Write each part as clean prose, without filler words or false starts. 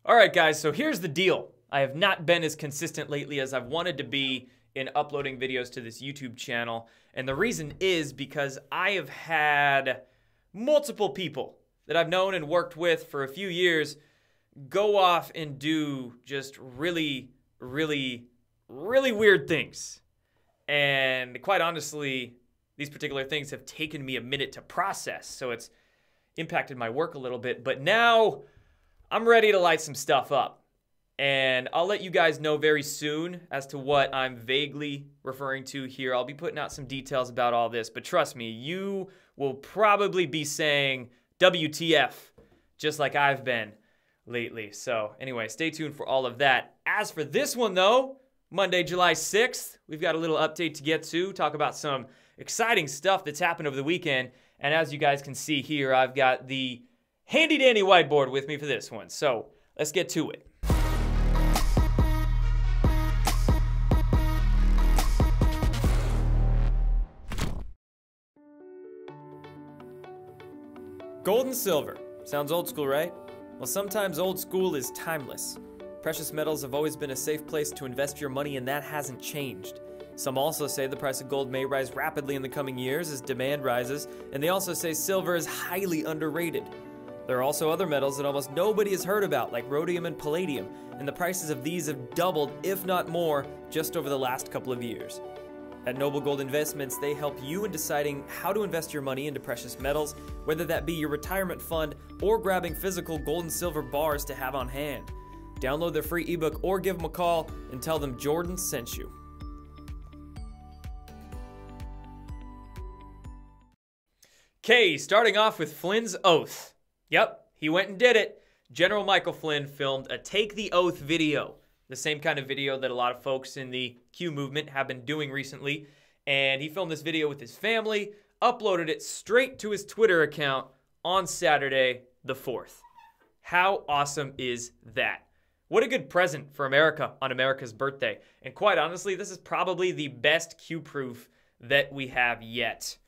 All right, guys, so here's the deal. I have not been as consistent lately as I've wanted to be in uploading videos to this YouTube channel. And the reason is because I have had multiple people that I've known and worked with for a few years go off and do just really weird things. And quite honestly, these particular things have taken me a minute to process. So it's impacted my work a little bit. But now I'm ready to light some stuff up. And I'll let you guys know very soon as to what I'm vaguely referring to here. I'll be putting out some details about all this, but trust me, you will probably be saying WTF just like I've been lately. So anyway, stay tuned for all of that. As for this one though, Monday, July 6th, we've got a little update to get to, talk about some exciting stuff that's happened over the weekend. And as you guys can see here, I've got the handy dandy whiteboard with me for this one. So let's get to it. Gold and silver. Sounds old school, right? Well, sometimes old school is timeless. Precious metals have always been a safe place to invest your money, and that hasn't changed. Some also say the price of gold may rise rapidly in the coming years as demand rises, and they also say silver is highly underrated. There are also other metals that almost nobody has heard about, like rhodium and palladium, and the prices of these have doubled, if not more, just over the last couple of years. At Noble Gold Investments, they help you in deciding how to invest your money into precious metals, whether that be your retirement fund or grabbing physical gold and silver bars to have on hand. Download their free ebook or give them a call and tell them Jordan sent you. Okay, starting off with Flynn's oath. Yep, he went and did it. General Michael Flynn filmed a Take the Oath video. The same kind of video that a lot of folks in the Q movement have been doing recently. And he filmed this video with his family, uploaded it straight to his Twitter account on Saturday the 4th. How awesome is that? What a good present for America on America's birthday. And quite honestly, this is probably the best Q proof that we have yet.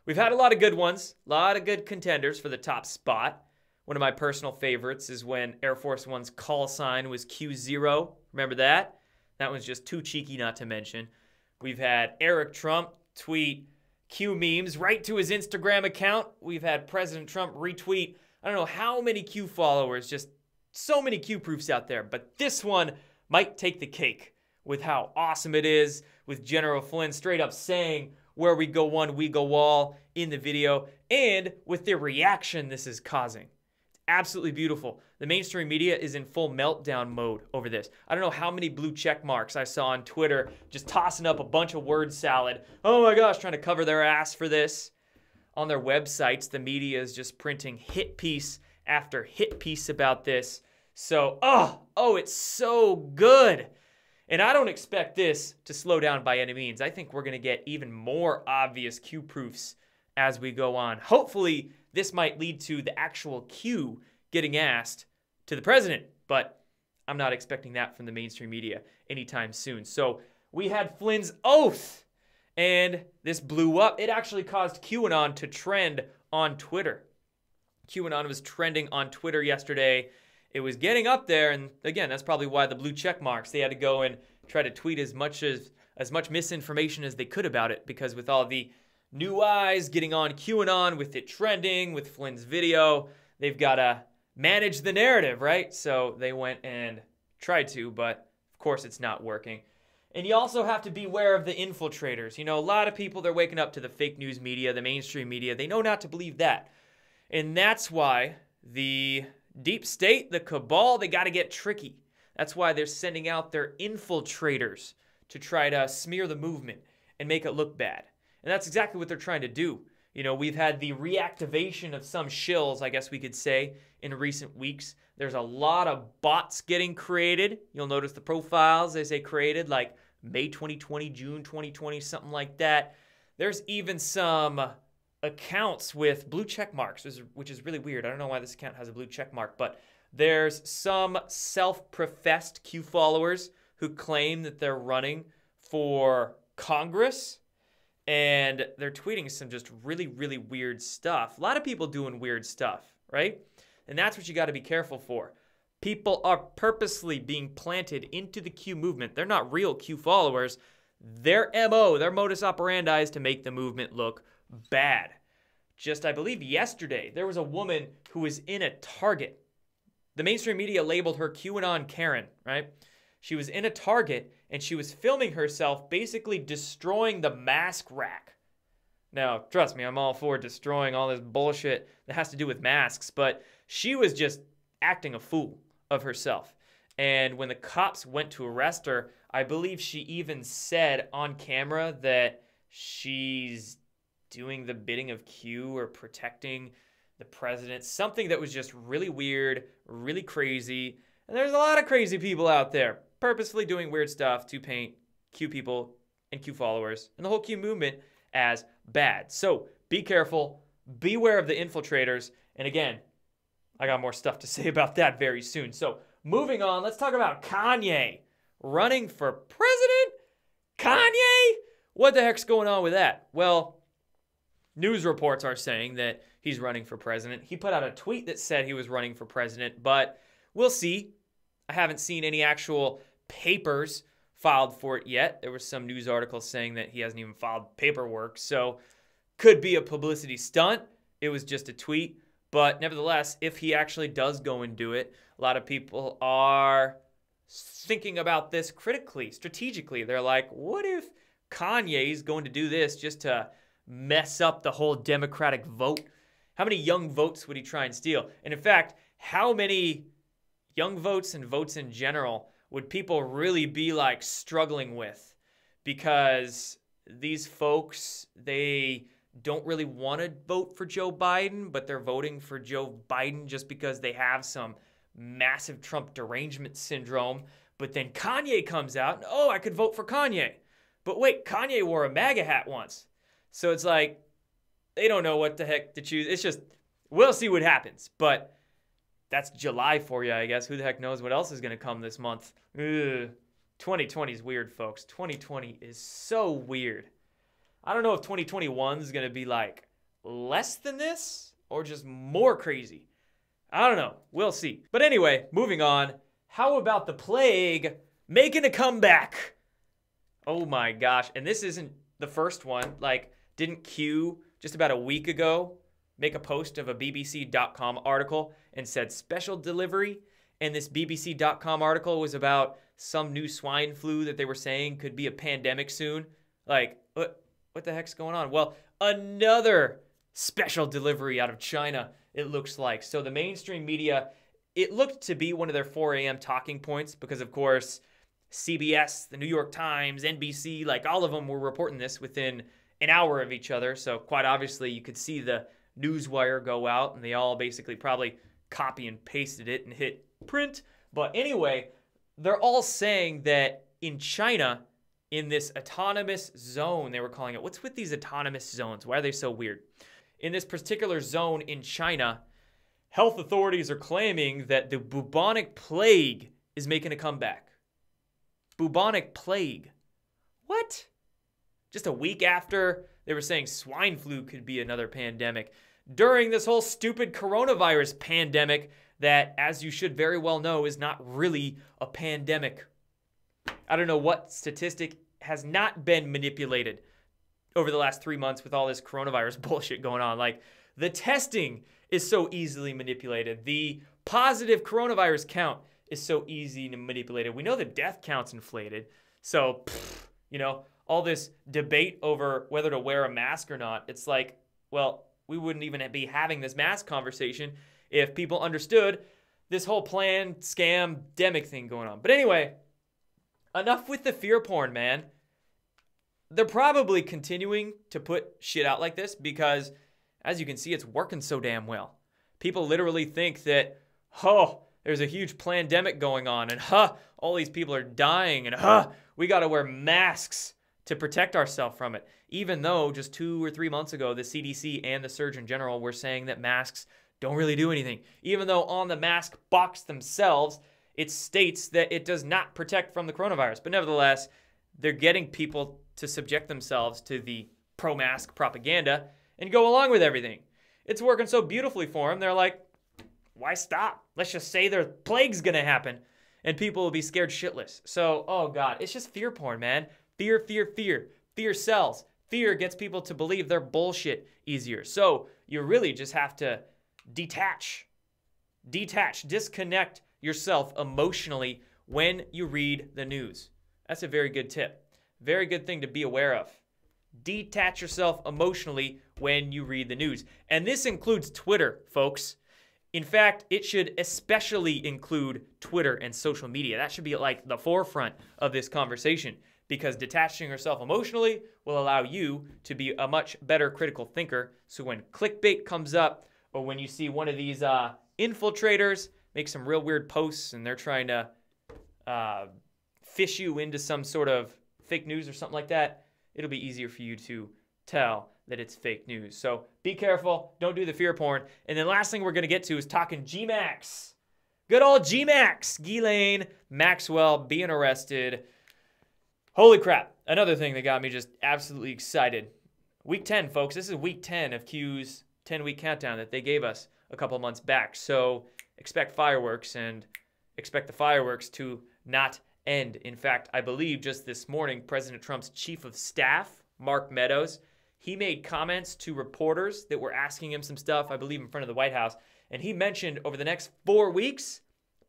We've had a lot of good ones, a lot of good contenders for the top spot. One of my personal favorites is when Air Force One's call sign was Q0. Remember that? That was just too cheeky not to mention. We've had Eric Trump tweet Q memes right to his Instagram account. We've had President Trump retweet, I don't know how many Q followers, just so many Q proofs out there. But this one might take the cake with how awesome it is, with General Flynn straight up saying, "Where we go one, we go all" in the video, and with the reaction this is causing. Absolutely beautiful. The mainstream media is in full meltdown mode over this. I don't know how many blue check marks I saw on Twitter just tossing up a bunch of word salad. Oh my gosh, trying to cover their ass for this. On their websites, the media is just printing hit piece after hit piece about this. So, oh, it's so good. And I don't expect this to slow down by any means. I think we're going to get even more obvious Q proofs as we go on. Hopefully, this might lead to the actual Q getting asked to the president, but I'm not expecting that from the mainstream media anytime soon. So we had Flynn's oath, and this blew up. It actually caused QAnon to trend on Twitter. QAnon was trending on Twitter yesterday. It was getting up there, and again, that's probably why the blue check marks. They had to go and try to tweet as much misinformation as they could about it, because with all the new eyes getting on QAnon, with it trending, with Flynn's video, they've got to manage the narrative, right? So they went and tried to, but of course it's not working. And you also have to beware of the infiltrators. You know, a lot of people, they're waking up to the fake news media, the mainstream media. They know not to believe that. And that's why the deep state, the cabal, they got to get tricky. That's why they're sending out their infiltrators to try to smear the movement and make it look bad. And that's exactly what they're trying to do. You know, we've had the reactivation of some shills, I guess we could say, in recent weeks. There's a lot of bots getting created. You'll notice the profiles, they say created like May 2020, June 2020, something like that. There's even some accounts with blue check marks, which is really weird. I don't know why this account has a blue check mark, but there's some self-professed Q followers who claim that they're running for Congress. And they're tweeting some just really weird stuff. A lot of people doing weird stuff, right? And that's what you got to be careful for. People are purposely being planted into the Q movement. They're not real Q followers. Their MO, their modus operandi is to make the movement look bad. Just, I believe yesterday, there was a woman who was in a Target. The mainstream media labeled her QAnon Karen, right? She was in a Target and she was filming herself basically destroying the mask rack. Now, trust me, I'm all for destroying all this bullshit that has to do with masks, but she was just acting a fool of herself. And when the cops went to arrest her, I believe she even said on camera that she's doing the bidding of Q or protecting the president. Something that was just really weird, really crazy. And there's a lot of crazy people out there purposefully doing weird stuff to paint Q people and Q followers and the whole Q movement as bad. So be careful, beware of the infiltrators. And again, I got more stuff to say about that very soon. So moving on, let's talk about Kanye running for president. Kanye? What the heck's going on with that? Well, news reports are saying that he's running for president. He put out a tweet that said he was running for president, but we'll see. I haven't seen any actual papers filed for it yet. There was some news articles saying that he hasn't even filed paperwork, so could be a publicity stunt. It was just a tweet, but nevertheless, if he actually does go and do it, a lot of people are thinking about this critically, strategically. They're like, what if Kanye's going to do this just to mess up the whole Democratic vote? How many young votes would he try and steal? And in fact, how many young votes and votes in general would people really be like struggling with? Because these folks, they don't really want to vote for Joe Biden, but they're voting for Joe Biden just because they have some massive Trump derangement syndrome. But then Kanye comes out and, oh, I could vote for Kanye. But wait, Kanye wore a MAGA hat once. So it's like, they don't know what the heck to choose. It's just, we'll see what happens. But that's July for you, I guess. Who the heck knows what else is going to come this month? Ugh. 2020 is weird, folks. 2020 is so weird. I don't know if 2021 is going to be like less than this or just more crazy. I don't know. We'll see. But anyway, moving on. How about the plague making a comeback? Oh my gosh. And this isn't the first one. Like, didn't Q just about a week ago make a post of a BBC.com article and said special delivery? And this BBC.com article was about some new swine flu that they were saying could be a pandemic soon. Like, what the heck's going on? Well, another special delivery out of China, it looks like. So the mainstream media, it looked to be one of their 4 a.m. talking points because, of course, CBS, the New York Times, NBC, like all of them were reporting this within an hour of each other. So quite obviously, you could see the newswire go out and they all basically probably copy and pasted it and hit print. But anyway, they're all saying that in China, in this autonomous zone, they were calling it. What's with these autonomous zones? Why are they so weird? In this particular zone in China, health authorities are claiming that the bubonic plague is making a comeback. Bubonic plague. What? Just a week after they were saying swine flu could be another pandemic. During this whole stupid coronavirus pandemic that, as you should very well know, is not really a pandemic. I don't know what statistic has not been manipulated over the last 3 months with all this coronavirus bullshit going on. Like, the testing is so easily manipulated. The positive coronavirus count is so easy to manipulate. We know the death count's inflated. So, you know, all this debate over whether to wear a mask or not, it's like, well, we wouldn't even be having this mask conversation if people understood this whole planned scam demic thing going on. But anyway, enough with the fear porn, man. They're probably continuing to put shit out like this because, as you can see, it's working so damn well. People literally think that, oh, there's a huge pandemic going on, and all these people are dying, and we got to wear masks to protect ourselves from it. Even though just 2 or 3 months ago, the CDC and the Surgeon General were saying that masks don't really do anything. Even though on the mask box themselves, it states that it does not protect from the coronavirus. But nevertheless, they're getting people to subject themselves to the pro-mask propaganda and go along with everything. It's working so beautifully for them. They're like, why stop? Let's just say the plague's going to happen and people will be scared shitless. So, oh God, it's just fear porn, man. Fear, fear, fear. Fear sells. Fear gets people to believe their bullshit easier. So you really just have to detach, disconnect yourself emotionally when you read the news. That's a very good tip. Very good thing to be aware of. Detach yourself emotionally when you read the news. And this includes Twitter, folks. In fact, it should especially include Twitter and social media. That should be like the forefront of this conversation, because detaching yourself emotionally will allow you to be a much better critical thinker. So when clickbait comes up, or when you see one of these infiltrators make some real weird posts and they're trying to fish you into some sort of fake news or something like that, it'll be easier for you to tell that it's fake news. So be careful. Don't do the fear porn. And then last thing we're going to get to is talking G-Max. Good old G-Max. Ghislaine Maxwell being arrested. Holy crap. Another thing that got me just absolutely excited. Week 10, folks. This is week 10 of Q's 10-week countdown that they gave us a couple months back. So expect fireworks, and expect the fireworks to not end. In fact, I believe just this morning, President Trump's chief of staff, Mark Meadows, he made comments to reporters that were asking him some stuff, I believe in front of the White House, and he mentioned over the next 4 weeks,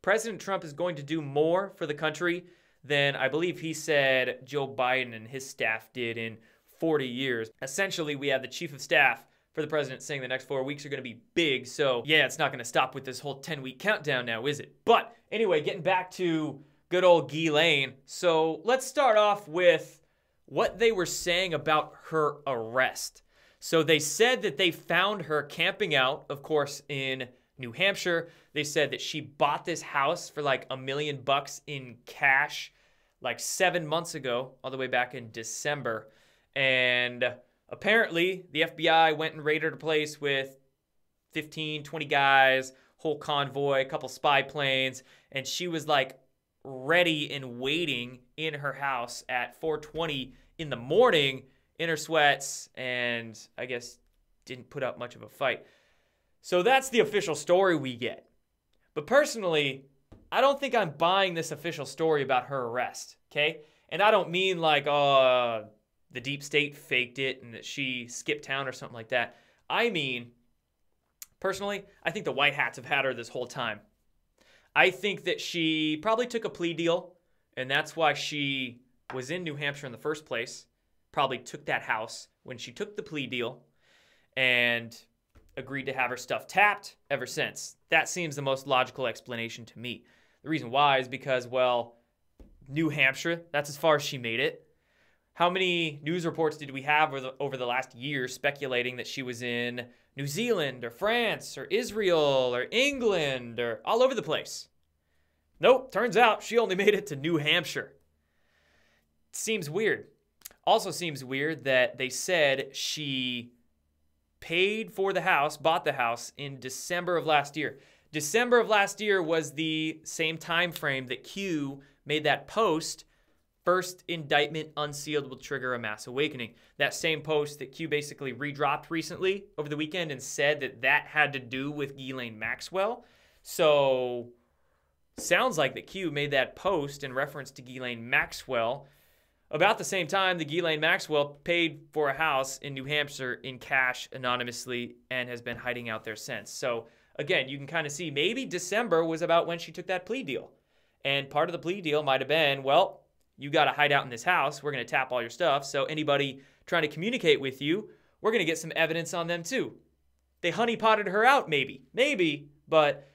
President Trump is going to do more for the country than I believe he said Joe Biden and his staff did in 40 years. Essentially, we have the chief of staff for the president saying the next 4 weeks are going to be big. So yeah, it's not going to stop with this whole 10-week countdown now, is it? But anyway, getting back to good old Ghislaine. So let's start off with what they were saying about her arrest. So they said that they found her camping out, of course, in New Hampshire. They said that she bought this house for like $1 million in cash like 7 months ago, all the way back in December. And apparently the FBI went and raided her place with 15, 20 guys, whole convoy, a couple spy planes, and she was like ready and waiting in her house at 4:20 in the morning in her sweats, and I guess didn't put up much of a fight. So that's the official story we get. But personally, I don't think I'm buying this official story about her arrest, okay? And I don't mean like, the deep state faked it and that she skipped town or something like that. I mean, personally, I think the white hats have had her this whole time. I think that she probably took a plea deal, and that's why she was in New Hampshire in the first place. Probably took that house when she took the plea deal and agreed to have her stuff tapped ever since. That seems the most logical explanation to me. The reason why is because, well, New Hampshire, that's as far as she made it. How many news reports did we have over the last year speculating that she was in New Zealand or France or Israel or England or all over the place? Nope, turns out she only made it to New Hampshire. Seems weird. Also seems weird that they said she paid for the house, bought the house in December of last year. December of last year was the same time frame that Q made that post, "First indictment unsealed will trigger a mass awakening." That same post that Q basically redropped recently over the weekend and said that that had to do with Ghislaine Maxwell. So sounds like that Q made that post in reference to Ghislaine Maxwell about the same time that Ghislaine Maxwell paid for a house in New Hampshire in cash anonymously and has been hiding out there since. So again, you can kind of see maybe December was about when she took that plea deal. And part of the plea deal might have been, well, you got to hide out in this house. We're going to tap all your stuff. So anybody trying to communicate with you, we're going to get some evidence on them too. They honeypotted her out, maybe, but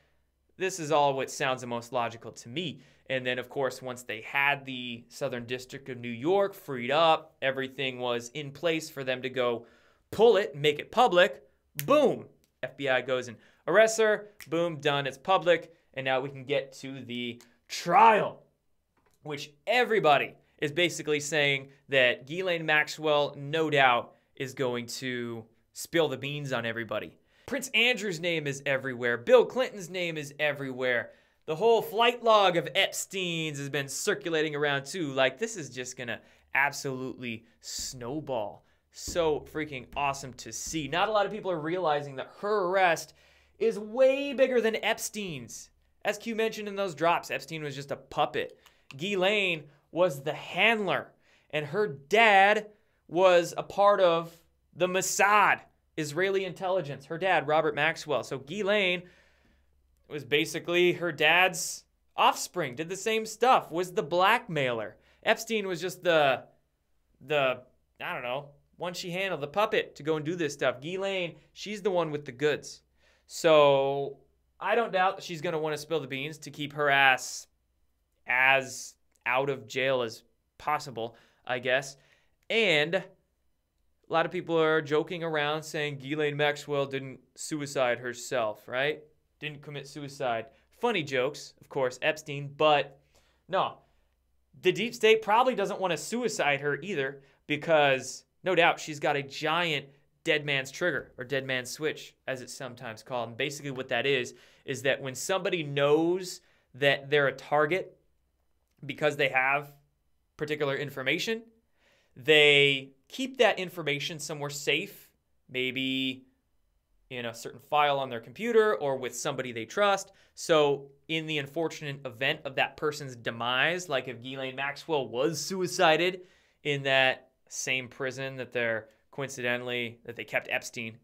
this is all what sounds the most logical to me. And then, of course, once they had the Southern District of New York freed up, everything was in place for them to go pull it, make it public. Boom. FBI goes and arrests her. Boom, done. It's public. And now we can get to the trial, which everybody is basically saying that Ghislaine Maxwell, no doubt, is going to spill the beans on everybody. Prince Andrew's name is everywhere. Bill Clinton's name is everywhere. The whole flight log of Epstein's has been circulating around too. Like, this is just gonna absolutely snowball. So freaking awesome to see. Not a lot of people are realizing that her arrest is way bigger than Epstein's. As Q mentioned in those drops, Epstein was just a puppet. Ghislaine was the handler, and her dad was a part of the Mossad, Israeli intelligence. Her dad, Robert Maxwell. So Ghislaine was basically her dad's offspring, did the same stuff, was the blackmailer. Epstein was just the I don't know, one she handled, the puppet to go and do this stuff. Ghislaine, she's the one with the goods. So I don't doubt that she's going to want to spill the beans to keep her ass as out of jail as possible, I guess. And a lot of people are joking around saying Ghislaine Maxwell didn't suicide herself, right? Didn't commit suicide. Funny jokes, of course, Epstein, but no. The deep state probably doesn't want to suicide her either because no doubt she's got a giant dead man's trigger or dead man's switch, as it's sometimes called. And basically what that is that when somebody knows that they're a target because they have particular information, they keep that information somewhere safe, maybe in a certain file on their computer or with somebody they trust. So in the unfortunate event of that person's demise, like if Ghislaine Maxwell was suicided in that same prison that they kept Epstein,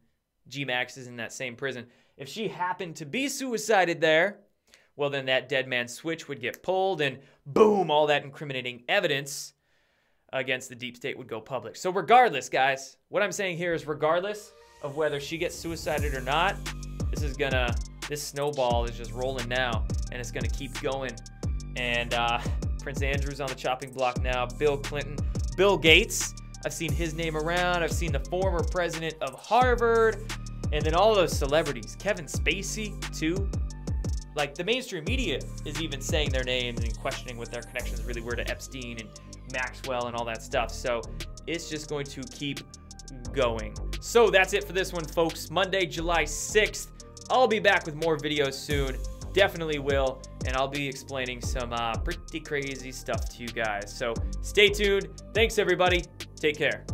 G-Max is in that same prison. If she happened to be suicided there, well then that dead man switch would get pulled and boom, all that incriminating evidence against the deep state would go public. So regardless, guys, what I'm saying here is regardless of whether she gets suicided or not, this snowball is just rolling now, and it's gonna keep going. And Prince Andrew's on the chopping block now. Bill Clinton, Bill Gates, I've seen his name around. I've seen the former president of Harvard, and then all those celebrities. Kevin Spacey, too. Like, the mainstream media is even saying their names and questioning what their connections really were to Epstein and Maxwell and all that stuff. So it's just going to keep going. So that's it for this one, folks. Monday, July 6th. I'll be back with more videos soon. Definitely will. And I'll be explaining some pretty crazy stuff to you guys. So stay tuned. Thanks, everybody. Take care.